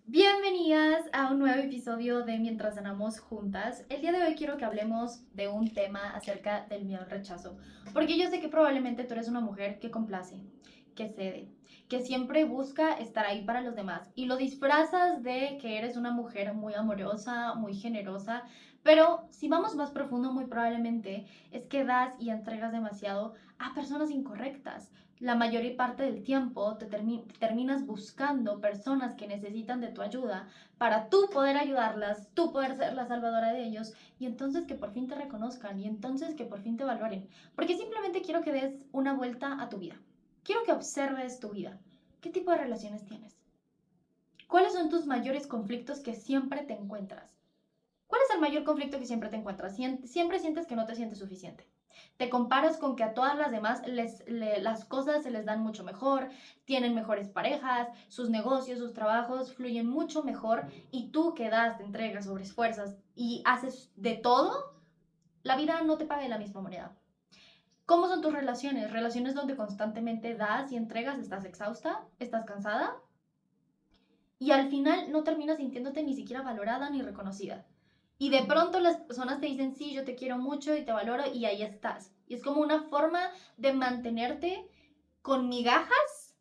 Bienvenidas a un nuevo episodio de Mientras Sanamos Juntas. El día de hoy quiero que hablemos de un tema acerca del miedo al rechazo, porque yo sé que probablemente tú eres una mujer que complace, que cede, que siempre busca estar ahí para los demás y lo disfrazas de que eres una mujer muy amorosa, muy generosa, pero si vamos más profundo, muy probablemente es que das y entregas demasiado a personas incorrectas. La mayor parte del tiempo te terminas buscando personas que necesitan de tu ayuda para tú poder ayudarlas, tú poder ser la salvadora de ellos y entonces que por fin te reconozcan y entonces que por fin te valoren. Porque simplemente quiero que des una vuelta a tu vida. Quiero que observes tu vida. ¿Qué tipo de relaciones tienes? ¿Cuáles son tus mayores conflictos que siempre te encuentras? ¿Cuál es el mayor conflicto que siempre te encuentras? Siempre sientes que no te sientes suficiente. Te comparas con que a todas las demás las cosas se les dan mucho mejor, tienen mejores parejas, sus negocios, sus trabajos fluyen mucho mejor y tú que das, te entregas, sobreesfuerzas y haces de todo, la vida no te paga de la misma moneda. ¿Cómo son tus relaciones? Relaciones donde constantemente das y entregas, estás exhausta, estás cansada y al final no terminas sintiéndote ni siquiera valorada ni reconocida. Y de pronto las personas te dicen, sí, yo te quiero mucho y te valoro y ahí estás. Y es como una forma de mantenerte con migajas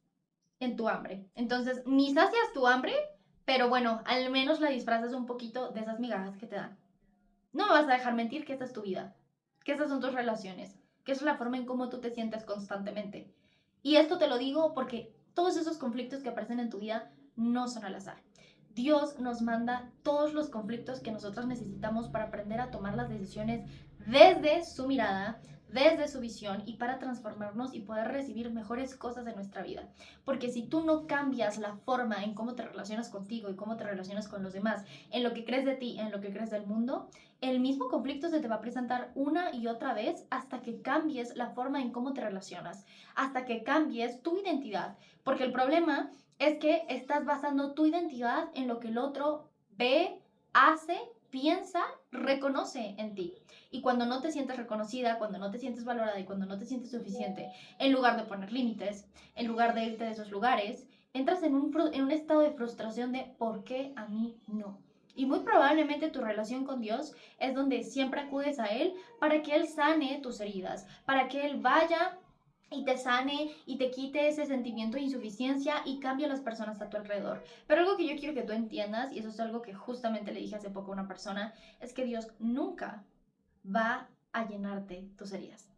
en tu hambre. Entonces, ni sacias tu hambre, pero bueno, al menos la disfrazas un poquito de esas migajas que te dan. No me vas a dejar mentir que esta es tu vida, que estas son tus relaciones, que esa es la forma en cómo tú te sientes constantemente. Y esto te lo digo porque todos esos conflictos que aparecen en tu vida no son al azar. Dios nos manda todos los conflictos que nosotros necesitamos para aprender a tomar las decisiones desde su mirada, desde su visión y para transformarnos y poder recibir mejores cosas de nuestra vida. Porque si tú no cambias la forma en cómo te relacionas contigo y cómo te relacionas con los demás, en lo que crees de ti, en lo que crees del mundo, el mismo conflicto se te va a presentar una y otra vez hasta que cambies la forma en cómo te relacionas, hasta que cambies tu identidad. Porque el problema es que estás basando tu identidad en lo que el otro ve, hace, piensa, reconoce en ti. Y cuando no te sientes reconocida, cuando no te sientes valorada y cuando no te sientes suficiente, en lugar de poner límites, en lugar de irte de esos lugares, entras en un estado de frustración de ¿por qué a mí no? Y muy probablemente tu relación con Dios es donde siempre acudes a Él para que Él sane tus heridas, para que Él vaya y te sane y te quite ese sentimiento de insuficiencia y cambie a las personas a tu alrededor. Pero algo que yo quiero que tú entiendas, y eso es algo que justamente le dije hace poco a una persona, es que Dios nunca va a llenarte tus heridas.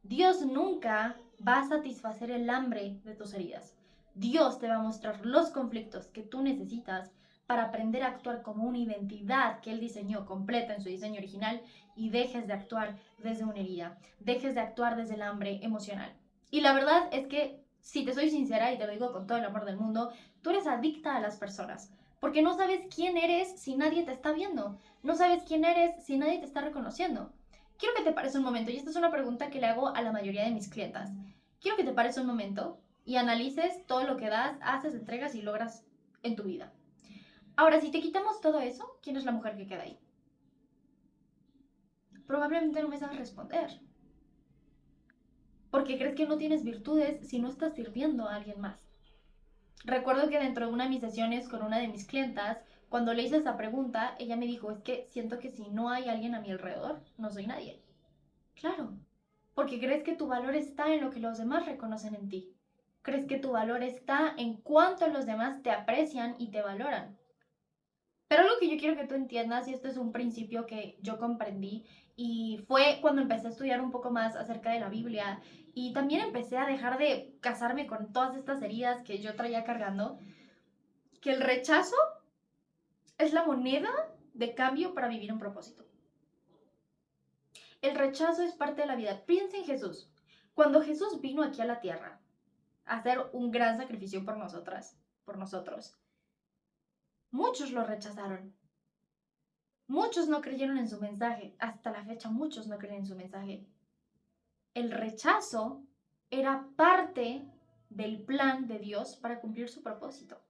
Dios nunca va a satisfacer el hambre de tus heridas. Dios te va a mostrar los conflictos que tú necesitas para aprender a actuar como una identidad que Él diseñó completa en su diseño original y dejes de actuar desde una herida, dejes de actuar desde el hambre emocional. Y la verdad es que, si te soy sincera y te lo digo con todo el amor del mundo, tú eres adicta a las personas, porque no sabes quién eres si nadie te está viendo, no sabes quién eres si nadie te está reconociendo. Quiero que te pares un momento, y esta es una pregunta que le hago a la mayoría de mis clientas. Quiero que te pares un momento y analices todo lo que das, haces, entregas y logras en tu vida. Ahora, si te quitamos todo eso, ¿quién es la mujer que queda ahí? Probablemente no me sabes responder. Porque crees que no tienes virtudes si no estás sirviendo a alguien más. Recuerdo que dentro de una de mis sesiones con una de mis clientas, cuando le hice esa pregunta, ella me dijo, es que siento que si no hay alguien a mi alrededor, no soy nadie. Claro, porque crees que tu valor está en lo que los demás reconocen en ti. Crees que tu valor está en cuánto los demás te aprecian y te valoran. Pero lo que yo quiero que tú entiendas, y este es un principio que yo comprendí, y fue cuando empecé a estudiar un poco más acerca de la Biblia, y también empecé a dejar de casarme con todas estas heridas que yo traía cargando, que el rechazo es la moneda de cambio para vivir un propósito. El rechazo es parte de la vida. Piensa en Jesús. Cuando Jesús vino aquí a la tierra a hacer un gran sacrificio por nosotras, por nosotros, muchos lo rechazaron. Muchos no creyeron en su mensaje. Hasta la fecha muchos no creen en su mensaje. El rechazo era parte del plan de Dios para cumplir su propósito.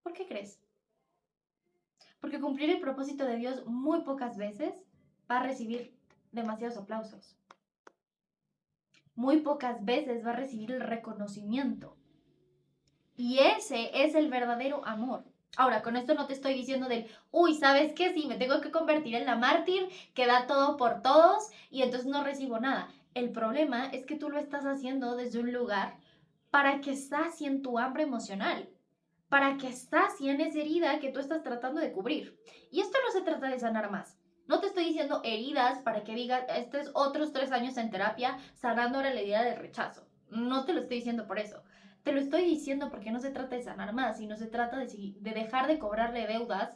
¿Por qué crees? Porque cumplir el propósito de Dios muy pocas veces va a recibir demasiados aplausos. Muy pocas veces va a recibir el reconocimiento. Y ese es el verdadero amor. Ahora, con esto no te estoy diciendo del, uy, ¿sabes qué? Sí, me tengo que convertir en la mártir que da todo por todos y entonces no recibo nada. El problema es que tú lo estás haciendo desde un lugar para que sacien tu hambre emocional, para que sacien esa herida que tú estás tratando de cubrir. Y esto no se trata de sanar más. No te estoy diciendo heridas para que digas, estés otros 3 años en terapia sanando ahora la herida del rechazo. No te lo estoy diciendo por eso. Te lo estoy diciendo porque no se trata de sanar más, sino se trata de dejar de cobrarle deudas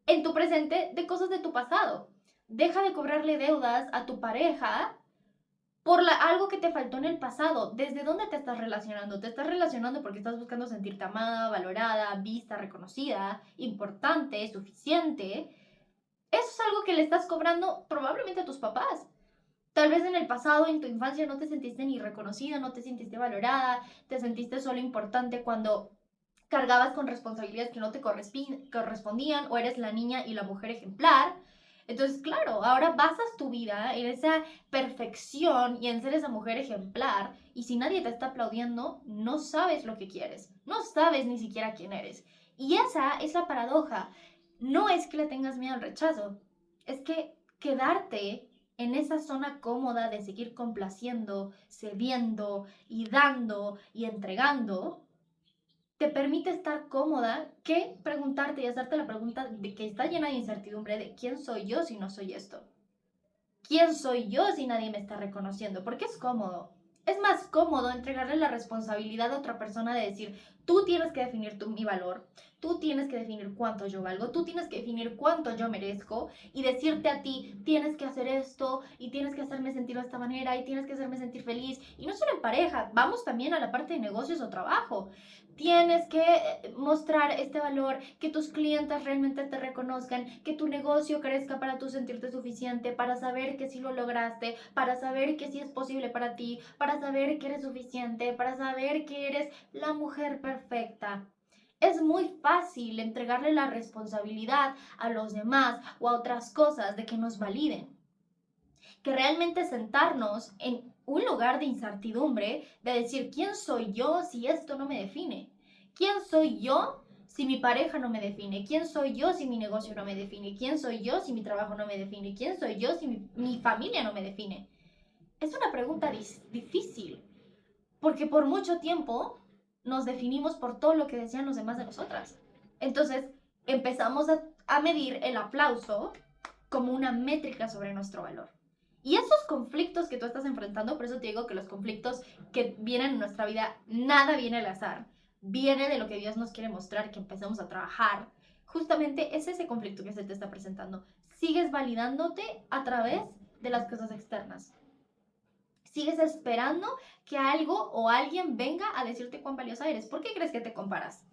en tu presente de cosas de tu pasado. Deja de cobrarle deudas a tu pareja por algo que te faltó en el pasado. ¿Desde dónde te estás relacionando? Te estás relacionando porque estás buscando sentirte amada, valorada, vista, reconocida, importante, suficiente. Eso es algo que le estás cobrando probablemente a tus papás. Tal vez en el pasado, en tu infancia, no te sentiste ni reconocida, no te sentiste valorada, te sentiste solo importante cuando cargabas con responsabilidades que no te correspondían o eres la niña y la mujer ejemplar. Entonces, claro, ahora basas tu vida en esa perfección y en ser esa mujer ejemplar y si nadie te está aplaudiendo, no sabes lo que quieres, no sabes ni siquiera quién eres. Y esa es la paradoja. No es que le tengas miedo al rechazo, es que quedarte en esa zona cómoda de seguir complaciendo, cediendo y dando y entregando, te permite estar cómoda que preguntarte y hacerte la pregunta de que está llena de incertidumbre de quién soy yo si no soy esto. ¿Quién soy yo si nadie me está reconociendo? Porque es cómodo. Es más cómodo entregarle la responsabilidad a otra persona de decir, tú tienes que definir mi valor, tú tienes que definir cuánto yo valgo, tú tienes que definir cuánto yo merezco y decirte a ti, tienes que hacer esto y tienes que hacerme sentir de esta manera y tienes que hacerme sentir feliz. Y no solo en pareja, vamos también a la parte de negocios o trabajo. Tienes que mostrar este valor, que tus clientes realmente te reconozcan, que tu negocio crezca para tú sentirte suficiente, para saber que sí lo lograste, para saber que sí es posible para ti, para saber que eres suficiente, para saber que eres la mujer perfecta. Es muy fácil entregarle la responsabilidad a los demás o a otras cosas de que nos validen, que realmente sentarnos en un lugar de incertidumbre, de decir, ¿quién soy yo si esto no me define? ¿Quién soy yo si mi pareja no me define? ¿Quién soy yo si mi negocio no me define? ¿Quién soy yo si mi trabajo no me define? ¿Quién soy yo si mi familia no me define? Es una pregunta difícil, porque por mucho tiempo nos definimos por todo lo que decían los demás de nosotras. Entonces empezamos a medir el aplauso como una métrica sobre nuestro valor. Y esos conflictos que tú estás enfrentando, por eso te digo que los conflictos que vienen en nuestra vida, nada viene al azar, viene de lo que Dios nos quiere mostrar, que empecemos a trabajar. Justamente es ese conflicto que se te está presentando. Sigues validándote a través de las cosas externas. Sigues esperando que algo o alguien venga a decirte cuán valiosa eres. ¿Por qué crees que te comparas?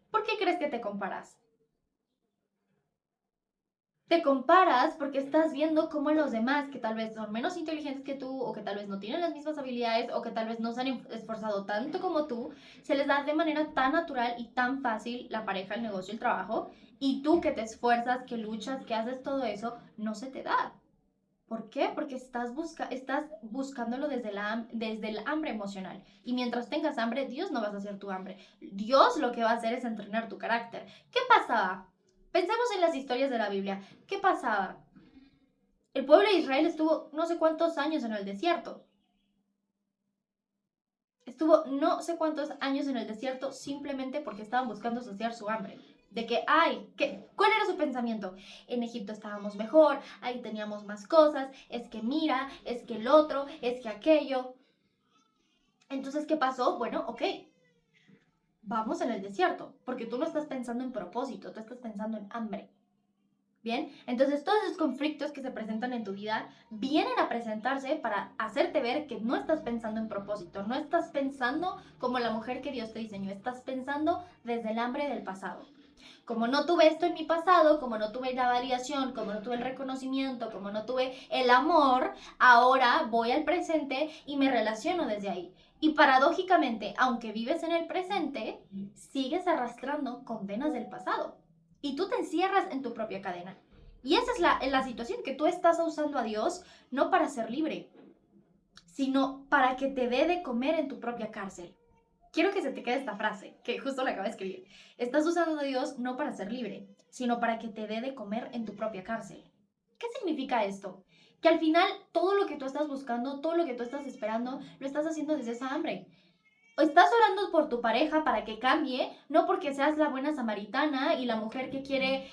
¿Por qué crees que te comparas? Te comparas porque estás viendo cómo los demás, que tal vez son menos inteligentes que tú, o que tal vez no tienen las mismas habilidades, o que tal vez no se han esforzado tanto como tú, se les da de manera tan natural y tan fácil la pareja, el negocio, el trabajo, y tú que te esfuerzas, que luchas, que haces todo eso, no se te da. ¿Por qué? Porque estás buscándolo desde el hambre emocional. Y mientras tengas hambre, Dios no va a hacer tu hambre. Dios lo que va a hacer es entrenar tu carácter. ¿Qué pasaba? Pensemos en las historias de la Biblia. ¿Qué pasaba? El pueblo de Israel estuvo no sé cuántos años en el desierto. Estuvo no sé cuántos años en el desierto simplemente porque estaban buscando saciar su hambre. De que, ¿cuál era su pensamiento? En Egipto estábamos mejor, ahí teníamos más cosas, es que mira, es que el otro, es que aquello. Entonces, ¿qué pasó? Bueno, ok, vamos en el desierto, porque tú no estás pensando en propósito, tú estás pensando en hambre. Bien, entonces todos esos conflictos que se presentan en tu vida vienen a presentarse para hacerte ver que no estás pensando en propósito, no estás pensando como la mujer que Dios te diseñó, estás pensando desde el hambre del pasado. Como no tuve esto en mi pasado, como no tuve la validación, como no tuve el reconocimiento, como no tuve el amor, ahora voy al presente y me relaciono desde ahí. Y paradójicamente, aunque vives en el presente, sigues arrastrando condenas del pasado. Y tú te encierras en tu propia cadena. Y esa es la situación, que tú estás usando a Dios no para ser libre, sino para que te dé de comer en tu propia cárcel. quiero que se te quede esta frase, que justo la acabo de escribir. Estás usando a Dios no para ser libre, sino para que te dé de comer en tu propia cárcel. ¿Qué significa esto? Que al final todo lo que tú estás buscando, todo lo que tú estás esperando, lo estás haciendo desde esa hambre. O estás orando por tu pareja para que cambie, no porque seas la buena samaritana y la mujer que quiere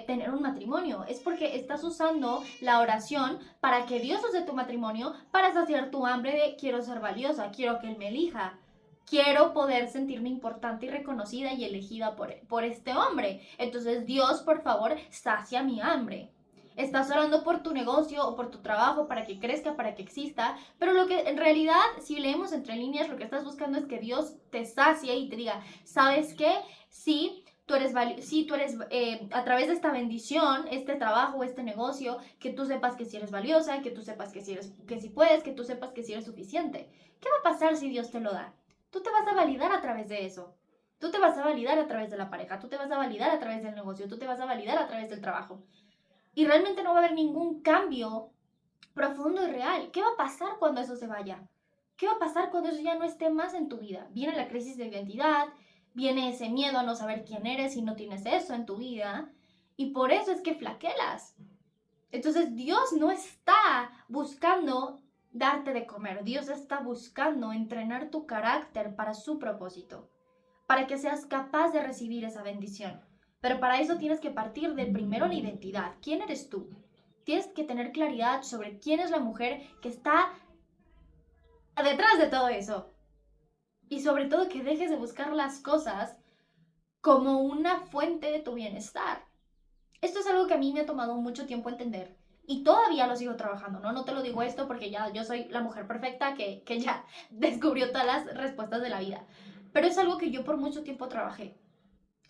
tener un matrimonio. Es porque estás usando la oración para que Dios use tu matrimonio para saciar tu hambre de quiero ser valiosa, quiero que Él me elija. Quiero poder sentirme importante y reconocida y elegida por este hombre. Entonces, Dios, por favor, sacia mi hambre. Estás orando por tu negocio o por tu trabajo para que crezca, para que exista, pero lo que en realidad, si leemos entre líneas, lo que estás buscando es que Dios te sacie y te diga, ¿sabes qué? Sí, tú eres a través de esta bendición, este trabajo, este negocio, que tú sepas que si eres valiosa, que tú sepas que si puedes, que tú sepas que si eres suficiente. ¿Qué va a pasar si Dios te lo da? Tú te vas a validar a través de eso. Tú te vas a validar a través de la pareja, tú te vas a validar a través del negocio, tú te vas a validar a través del trabajo. Y realmente no va a haber ningún cambio profundo y real. ¿Qué va a pasar cuando eso se vaya? ¿Qué va a pasar cuando eso ya no esté más en tu vida? Viene la crisis de identidad, viene ese miedo a no saber quién eres si no tienes eso en tu vida. Y por eso es que flaqueas. Entonces Dios no está buscando darte de comer. Dios está buscando entrenar tu carácter para su propósito, para que seas capaz de recibir esa bendición. Pero para eso tienes que partir de primero la identidad. ¿Quién eres tú? Tienes que tener claridad sobre quién es la mujer que está detrás de todo eso. Y sobre todo que dejes de buscar las cosas como una fuente de tu bienestar. Esto es algo que a mí me ha tomado mucho tiempo entender. Y todavía lo sigo trabajando, ¿no? No te lo digo esto porque ya yo soy la mujer perfecta que ya descubrió todas las respuestas de la vida. Pero es algo que yo por mucho tiempo trabajé.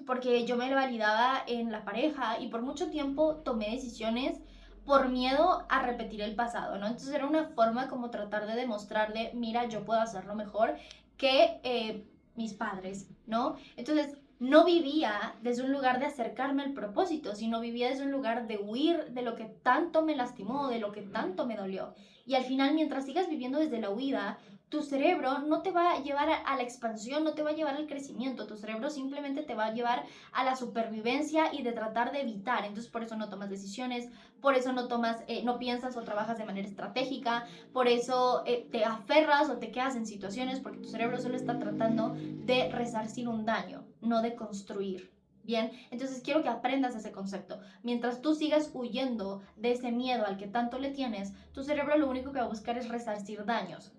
Porque yo me validaba en la pareja y por mucho tiempo tomé decisiones por miedo a repetir el pasado, ¿no? Entonces era una forma como tratar de demostrar de, mira, yo puedo hacerlo mejor que mis padres, ¿no? Entonces no vivía desde un lugar de acercarme al propósito, sino vivía desde un lugar de huir de lo que tanto me lastimó, de lo que tanto me dolió. Y al final, mientras sigas viviendo desde la huida, tu cerebro no te va a llevar a la expansión, no te va a llevar al crecimiento, tu cerebro simplemente te va a llevar a la supervivencia y de tratar de evitar. Entonces por eso no tomas decisiones, por eso no piensas o trabajas de manera estratégica, por eso te aferras o te quedas en situaciones porque tu cerebro solo está tratando de resarcir un daño, no de construir. Bien, entonces quiero que aprendas ese concepto. Mientras tú sigas huyendo de ese miedo al que tanto le tienes, tu cerebro lo único que va a buscar es resarcir daños,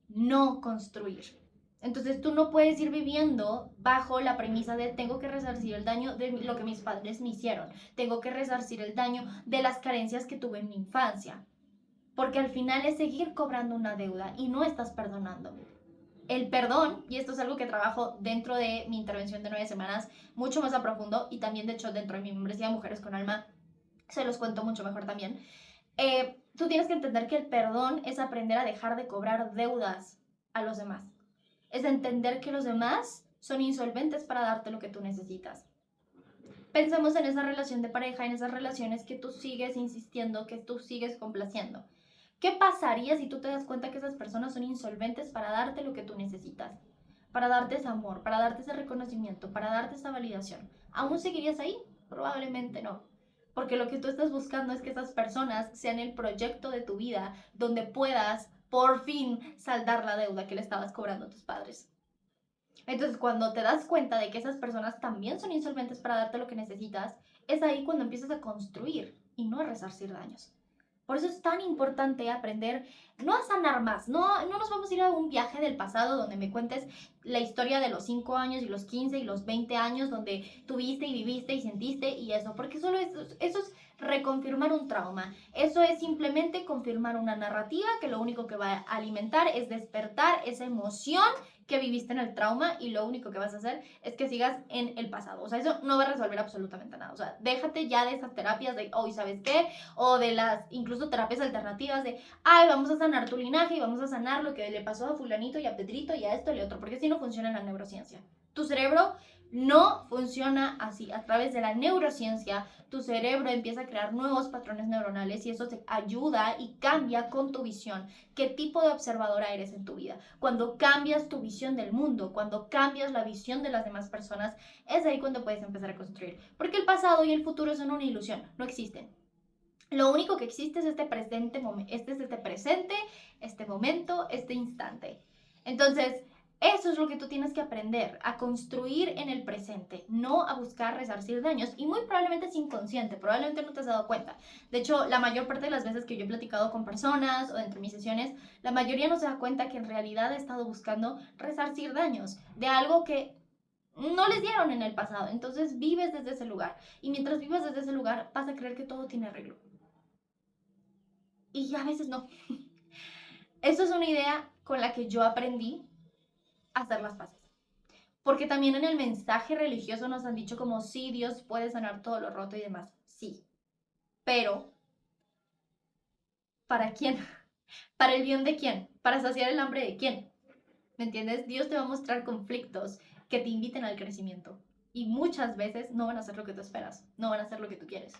no construir. Entonces tú no puedes ir viviendo bajo la premisa de tengo que resarcir el daño de lo que mis padres me hicieron, tengo que resarcir el daño de las carencias que tuve en mi infancia, porque al final es seguir cobrando una deuda y no estás perdonando. El perdón, y esto es algo que trabajo dentro de mi intervención de 9 semanas, mucho más a profundo, y también de hecho dentro de mi membresía Mujeres con Alma, se los cuento mucho mejor también. Tú tienes que entender que el perdón es aprender a dejar de cobrar deudas a los demás. Es entender que los demás son insolventes para darte lo que tú necesitas. Pensemos en esa relación de pareja, en esas relaciones que tú sigues insistiendo, que tú sigues complaciendo. ¿Qué pasaría si tú te das cuenta que esas personas son insolventes para darte lo que tú necesitas? Para darte ese amor, para darte ese reconocimiento, para darte esa validación. ¿Aún seguirías ahí? Probablemente no. Porque lo que tú estás buscando es que esas personas sean el proyecto de tu vida donde puedas por fin saldar la deuda que le estabas cobrando a tus padres. Entonces, cuando te das cuenta de que esas personas también son insolventes para darte lo que necesitas, es ahí cuando empiezas a construir y no a resarcir daños. Por eso es tan importante aprender, no a sanar más, no nos vamos a ir a un viaje del pasado donde me cuentes la historia de los 5 años y los 15 y los 20 años donde tuviste y viviste y sentiste y eso, porque solo eso es reconfirmar un trauma. Eso es simplemente confirmar una narrativa que lo único que va a alimentar es despertar esa emoción que viviste en el trauma y lo único que vas a hacer es que sigas en el pasado. O sea, eso no va a resolver absolutamente nada. O sea, déjate ya de esas terapias de hoy, ¿sabes qué? O de las incluso terapias alternativas de, ay, vamos a sanar tu linaje y vamos a sanar lo que le pasó a fulanito y a Pedrito y a esto y a otro, porque así no funciona en la neurociencia. Tu cerebro No funciona así. A través de la neurociencia, tu cerebro empieza a crear nuevos patrones neuronales y eso te ayuda y cambia con tu visión. ¿Qué tipo de observadora eres en tu vida? Cuando cambias tu visión del mundo, cuando cambias la visión de las demás personas, es ahí cuando puedes empezar a construir. Porque el pasado y el futuro son una ilusión, no existen. Lo único que existe es este presente, este momento, este instante. Entonces, eso es lo que tú tienes que aprender, a construir en el presente, no a buscar resarcir daños. Y muy probablemente es inconsciente, probablemente no te has dado cuenta. De hecho, la mayor parte de las veces que yo he platicado con personas o dentro de mis sesiones, la mayoría no se da cuenta que en realidad he estado buscando resarcir daños de algo que no les dieron en el pasado. Entonces vives desde ese lugar. Y mientras vivas desde ese lugar, vas a creer que todo tiene arreglo. Y a veces no. Eso es una idea con la que yo aprendí a hacer las paces. Porque también en el mensaje religioso nos han dicho como, sí, Dios puede sanar todo lo roto y demás. Sí. Pero, ¿para quién? ¿Para el bien de quién? ¿Para saciar el hambre de quién? ¿Me entiendes? Dios te va a mostrar conflictos que te inviten al crecimiento. Y muchas veces no van a ser lo que tú esperas. No van a ser lo que tú quieres.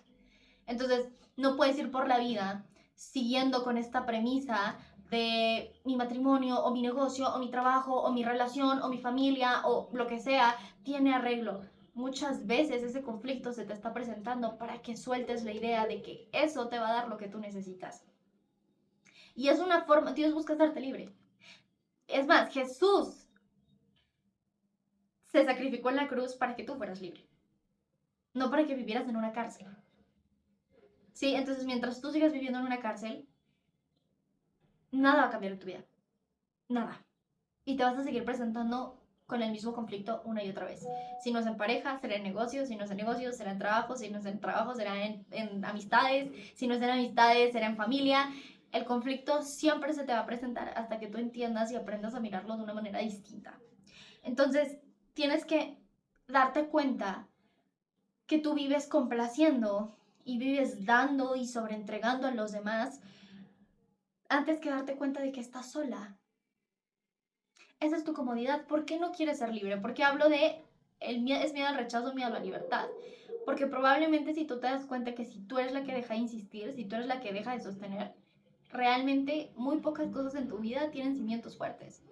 Entonces, no puedes ir por la vida siguiendo con esta premisa de mi matrimonio o mi negocio o mi trabajo o mi relación o mi familia o lo que sea tiene arreglo. Muchas veces ese conflicto se te está presentando para que sueltes la idea de que eso te va a dar lo que tú necesitas. Y es una forma, Dios busca hacerte libre. Es más, Jesús se sacrificó en la cruz para que tú fueras libre, no para que vivieras en una cárcel. Sí, entonces mientras tú sigas viviendo en una cárcel, nada va a cambiar en tu vida. Nada. Y te vas a seguir presentando con el mismo conflicto una y otra vez. Si no es en pareja, será en negocios. Si no es en negocios, será en trabajo. Si no es en trabajo, será en amistades. Si no es en amistades, será en familia. El conflicto siempre se te va a presentar hasta que tú entiendas y aprendas a mirarlo de una manera distinta. Entonces, tienes que darte cuenta que tú vives complaciendo y vives dando y sobreentregando a los demás antes que darte cuenta de que estás sola. Esa es tu comodidad. ¿Por qué no quieres ser libre? Porque hablo de, es miedo al rechazo, miedo a la libertad. Porque probablemente si tú te das cuenta que si tú eres la que deja de insistir, si tú eres la que deja de sostener, realmente muy pocas cosas en tu vida tienen cimientos fuertes.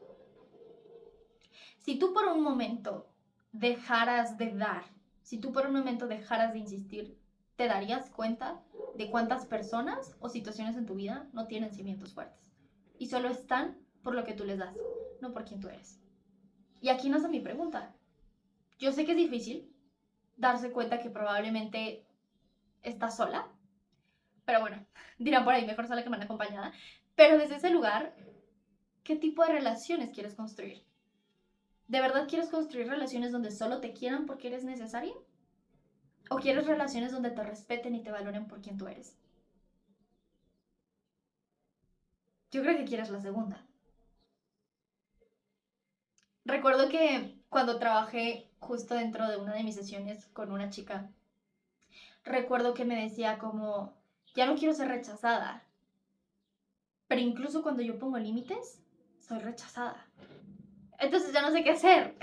Si tú por un momento dejaras de dar, si tú por un momento dejaras de insistir, ¿te darías cuenta de cuántas personas o situaciones en tu vida no tienen cimientos fuertes? Y solo están por lo que tú les das, no por quién tú eres. Y aquí nace mi pregunta. Yo sé que es difícil darse cuenta que probablemente estás sola, pero bueno, dirán por ahí, mejor sola que mal acompañada. Pero desde ese lugar, ¿qué tipo de relaciones quieres construir? ¿De verdad quieres construir relaciones donde solo te quieran porque eres necesaria? ¿O quieres relaciones donde te respeten y te valoren por quien tú eres? Yo creo que quieres la segunda. Recuerdo que cuando trabajé justo dentro de una de mis sesiones con una chica, recuerdo que me decía como, ya no quiero ser rechazada, pero incluso cuando yo pongo límites, soy rechazada. Entonces ya no sé qué hacer.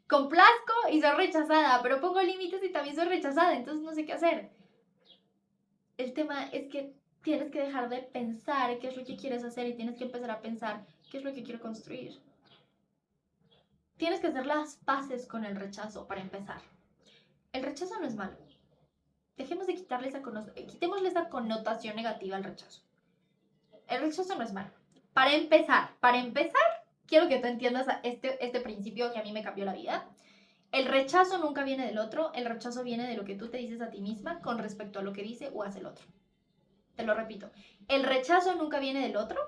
Complazco y soy rechazada, pero pongo límites y también soy rechazada, entonces no sé qué hacer. El tema es que tienes que dejar de pensar qué es lo que quieres hacer y tienes que empezar a pensar qué es lo que quiero construir. Tienes que hacer las paces con el rechazo para empezar. El rechazo no es malo. Dejemos de quitémosle esa connotación negativa al rechazo. El rechazo no es malo. Para empezar, quiero que tú entiendas este principio que a mí me cambió la vida. El rechazo nunca viene del otro, el rechazo viene de lo que tú te dices a ti misma con respecto a lo que dice o hace el otro. Te lo repito, el rechazo nunca viene del otro,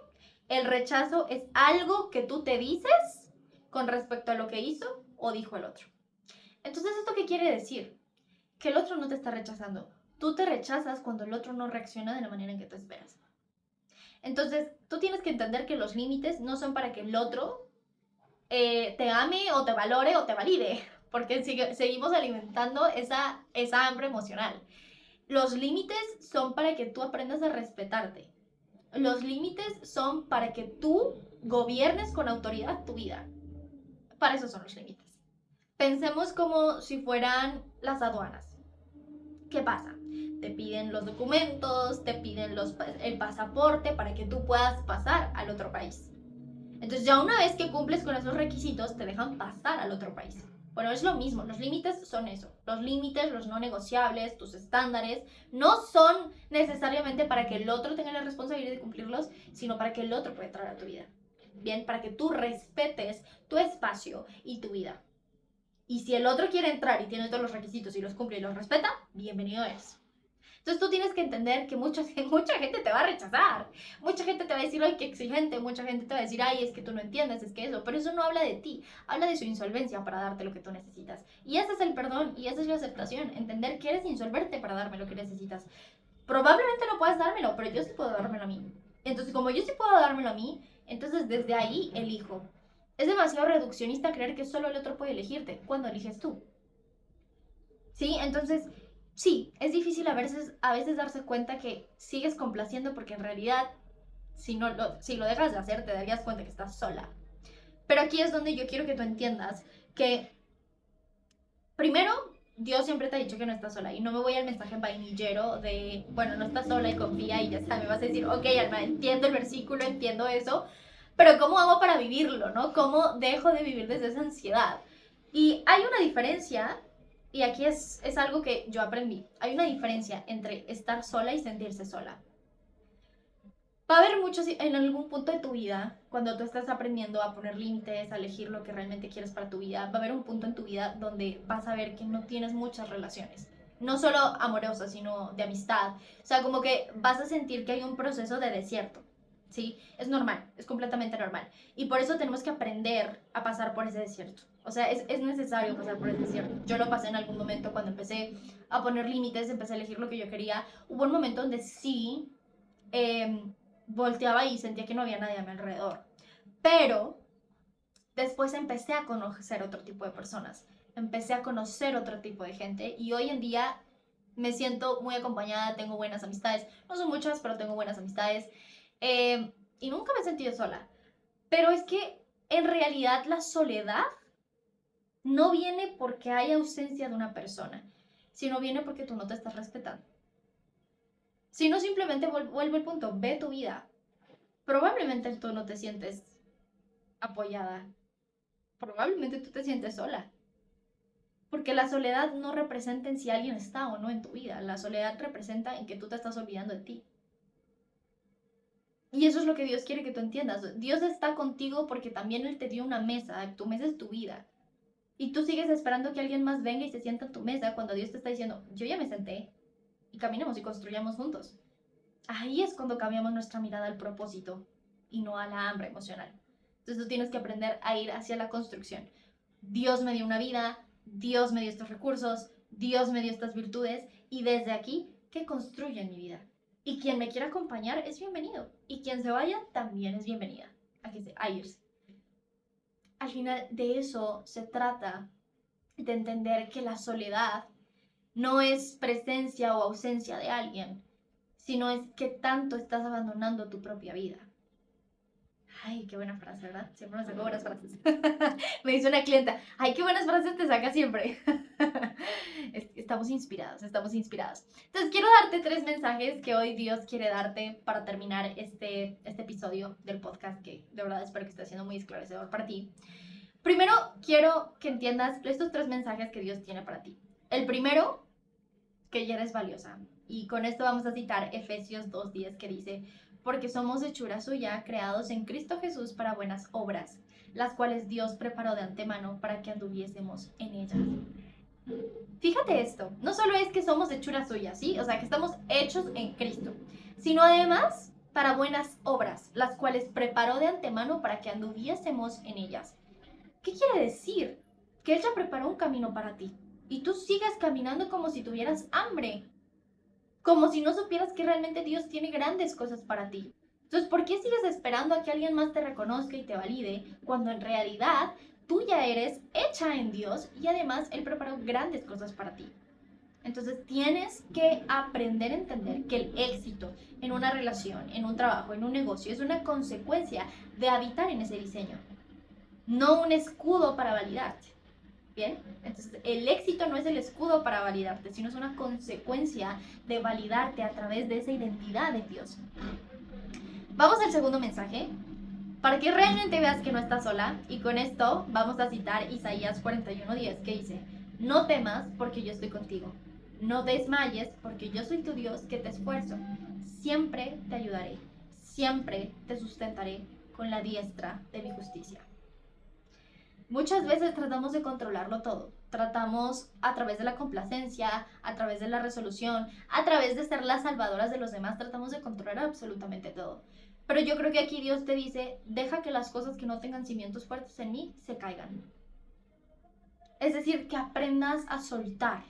el rechazo es algo que tú te dices con respecto a lo que hizo o dijo el otro. Entonces, ¿esto qué quiere decir? Que el otro no te está rechazando. Tú te rechazas cuando el otro no reacciona de la manera en que tú esperas. Entonces, tú tienes que entender que los límites no son para que el otro te ame o te valore o te valide, porque seguimos alimentando esa hambre emocional. Los límites son para que tú aprendas a respetarte. Los límites son para que tú gobiernes con autoridad tu vida. Para eso son los límites. Pensemos como si fueran las aduanas. ¿Qué pasa? Te piden los documentos, te piden el pasaporte para que tú puedas pasar al otro país. Entonces ya una vez que cumples con esos requisitos, te dejan pasar al otro país. Bueno, es lo mismo, los límites son eso. Los límites, los no negociables, tus estándares, no son necesariamente para que el otro tenga la responsabilidad de cumplirlos, sino para que el otro pueda entrar a tu vida. Bien, para que tú respetes tu espacio y tu vida. Y si el otro quiere entrar y tiene todos los requisitos y los cumple y los respeta, bienvenido es. Entonces tú tienes que entender que mucha gente te va a rechazar. Mucha gente te va a decir, ay, qué exigente. Mucha gente te va a decir, ay, es que tú no entiendes, es que eso. Pero eso no habla de ti. Habla de su insolvencia para darte lo que tú necesitas. Y ese es el perdón y esa es la aceptación. Entender que eres insolvente para darme lo que necesitas. Probablemente no puedas dármelo, pero yo sí puedo dármelo a mí. Entonces, como yo sí puedo dármelo a mí, entonces desde ahí elijo. Es demasiado reduccionista creer que solo el otro puede elegirte. ¿Cuándo eliges tú? ¿Sí? Entonces, sí, es difícil a veces darse cuenta que sigues complaciendo porque en realidad, si lo dejas de hacer, te darías cuenta que estás sola. Pero aquí es donde yo quiero que tú entiendas que, primero, Dios siempre te ha dicho que no estás sola. Y no me voy al mensaje vainillero de, bueno, no estás sola y confía y ya está. Me vas a decir, ok, Alma, entiendo el versículo, entiendo eso. Pero ¿cómo hago para vivirlo, no? ¿Cómo dejo de vivir desde esa ansiedad? Y hay una diferencia, y aquí es algo que yo aprendí. Hay una diferencia entre estar sola y sentirse sola. Va a haber muchos en algún punto de tu vida, cuando tú estás aprendiendo a poner límites, a elegir lo que realmente quieres para tu vida, va a haber un punto en tu vida donde vas a ver que no tienes muchas relaciones. No solo amorosas, sino de amistad. O sea, como que vas a sentir que hay un proceso de desierto. ¿Sí? Es normal, es completamente normal. Y por eso tenemos que aprender a pasar por ese desierto. O sea, es necesario pasar por ese desierto. Yo lo pasé en algún momento cuando empecé a poner límites, empecé a elegir lo que yo quería. Hubo un momento donde sí volteaba y sentía que no había nadie a mi alrededor. Pero después empecé a conocer otro tipo de personas. Empecé a conocer otro tipo de gente y hoy en día me siento muy acompañada, tengo buenas amistades. No son muchas, pero tengo buenas amistades. Y nunca me he sentido sola. Pero es que en realidad la soledad no viene porque hay ausencia de una persona, sino viene porque tú no te estás respetando. Si no, simplemente vuelve el punto, ve tu vida. Probablemente tú no te sientes apoyada. Probablemente tú te sientes sola. Porque la soledad no representa en si alguien está o no en tu vida. La soledad representa en que tú te estás olvidando de ti. Y eso es lo que Dios quiere que tú entiendas. Dios está contigo porque también Él te dio una mesa. Tu mesa es tu vida. Y tú sigues esperando que alguien más venga y se sienta en tu mesa cuando Dios te está diciendo, yo ya me senté y caminemos y construyamos juntos. Ahí es cuando cambiamos nuestra mirada al propósito y no a la hambre emocional. Entonces tú tienes que aprender a ir hacia la construcción. Dios me dio una vida, Dios me dio estos recursos, Dios me dio estas virtudes y desde aquí, ¿qué construye en mi vida? Y quien me quiera acompañar es bienvenido. Y quien se vaya también es bienvenida a irse. Al final de eso se trata de entender que la soledad no es presencia o ausencia de alguien, sino es que tanto estás abandonando tu propia vida. Ay, qué buena frase, ¿verdad? Siempre me saco buenas frases. Me dice una clienta, ay, qué buenas frases te saca siempre. Estamos inspirados, estamos inspirados. Entonces, quiero darte 3 mensajes que hoy Dios quiere darte para terminar este episodio del podcast, que de verdad espero que esté siendo muy esclarecedor para ti. Primero, quiero que entiendas estos 3 mensajes que Dios tiene para ti. El primero, que ya eres valiosa. Y con esto vamos a citar Efesios 2:10, que dice, porque somos hechura suya, creados en Cristo Jesús para buenas obras, las cuales Dios preparó de antemano para que anduviésemos en ellas. Fíjate esto, no solo es que somos hechura suya, ¿sí? O sea, que estamos hechos en Cristo, sino además para buenas obras, las cuales preparó de antemano para que anduviésemos en ellas. ¿Qué quiere decir? Que Él ya preparó un camino para ti y tú sigues caminando como si tuvieras hambre, como si no supieras que realmente Dios tiene grandes cosas para ti. Entonces, ¿por qué sigues esperando a que alguien más te reconozca y te valide cuando en realidad tú ya eres hecha en Dios y además Él preparó grandes cosas para ti? Entonces tienes que aprender a entender que el éxito en una relación, en un trabajo, en un negocio es una consecuencia de habitar en ese diseño, no un escudo para validarte. Bien, entonces el éxito no es el escudo para validarte, sino es una consecuencia de validarte a través de esa identidad de Dios. Vamos al segundo mensaje, para que realmente veas que no estás sola, y con esto vamos a citar Isaías 41:10, que dice: no temas porque yo estoy contigo, no desmayes porque yo soy tu Dios que te esfuerzo, siempre te ayudaré, siempre te sustentaré con la diestra de mi justicia. Muchas veces tratamos de controlarlo todo. Tratamos a través de la complacencia, a través de la resolución, a través de ser las salvadoras de los demás, tratamos de controlar absolutamente todo. Pero yo creo que aquí Dios te dice: deja que las cosas que no tengan cimientos fuertes en mí se caigan. Es decir, que aprendas a soltar.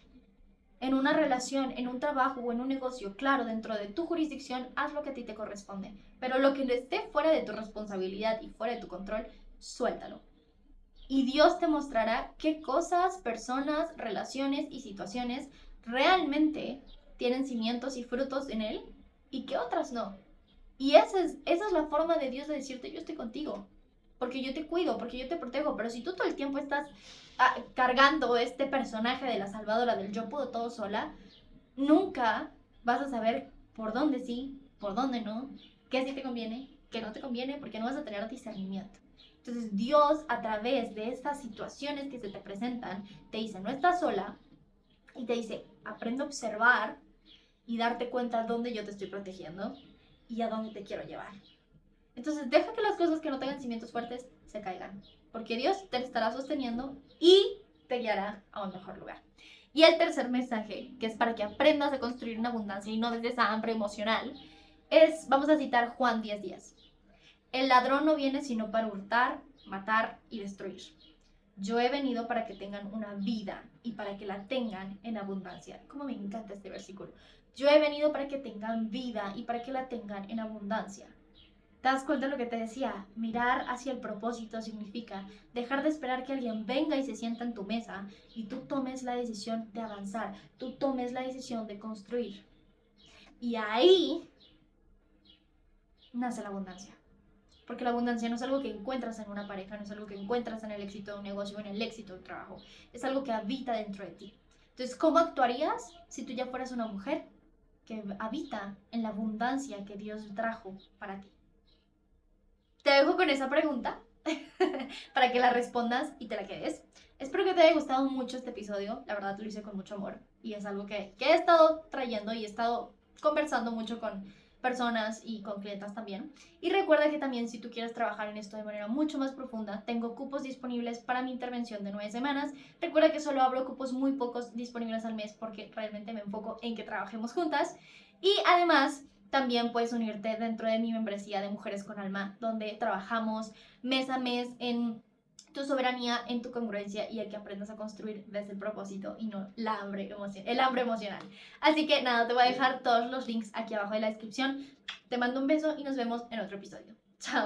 En una relación, en un trabajo o en un negocio, claro, dentro de tu jurisdicción, haz lo que a ti te corresponde. Pero lo que esté fuera de tu responsabilidad y fuera de tu control, suéltalo. Y Dios te mostrará qué cosas, personas, relaciones y situaciones realmente tienen cimientos y frutos en Él y qué otras no. Y esa es la forma de Dios de decirte: yo estoy contigo, porque yo te cuido, porque yo te protejo. Pero si tú todo el tiempo estás cargando este personaje de la salvadora, del yo puedo todo sola, nunca vas a saber por dónde sí, por dónde no, qué sí te conviene, qué no te conviene, porque no vas a tener discernimiento. Entonces Dios, a través de estas situaciones que se te presentan, te dice: no estás sola, y te dice: aprende a observar y darte cuenta dónde yo te estoy protegiendo y a dónde te quiero llevar. Entonces deja que las cosas que no tengan cimientos fuertes se caigan, porque Dios te estará sosteniendo y te guiará a un mejor lugar. Y el tercer mensaje, que es para que aprendas a construir una abundancia y no desde esa hambre emocional, es, vamos a citar Juan 10:10. El ladrón no viene sino para hurtar, matar y destruir. Yo he venido para que tengan una vida y para que la tengan en abundancia. Cómo me encanta este versículo. Yo he venido para que tengan vida y para que la tengan en abundancia. ¿Te das cuenta de lo que te decía? Mirar hacia el propósito significa dejar de esperar que alguien venga y se sienta en tu mesa y tú tomes la decisión de avanzar, tú tomes la decisión de construir. Y ahí nace la abundancia. Porque la abundancia no es algo que encuentras en una pareja, no es algo que encuentras en el éxito de un negocio o en el éxito de un trabajo. Es algo que habita dentro de ti. Entonces, ¿cómo actuarías si tú ya fueras una mujer que habita en la abundancia que Dios trajo para ti? Te dejo con esa pregunta para que la respondas y te la quedes. Espero que te haya gustado mucho este episodio. La verdad lo hice con mucho amor y es algo que he estado trayendo y he estado conversando mucho con personas y con clientas también. Y recuerda que también, si tú quieres trabajar en esto de manera mucho más profunda, tengo cupos disponibles para mi intervención de 9 semanas. Recuerda que solo abro cupos muy pocos disponibles al mes porque realmente me enfoco en que trabajemos juntas. Y además, también puedes unirte dentro de mi membresía de Mujeres con Alma, donde trabajamos mes a mes en tu soberanía, en tu congruencia y el que aprendas a construir desde el propósito y no el hambre emocional. Así que nada, te voy a dejar todos los links aquí abajo en la descripción. Te mando un beso y nos vemos en otro episodio.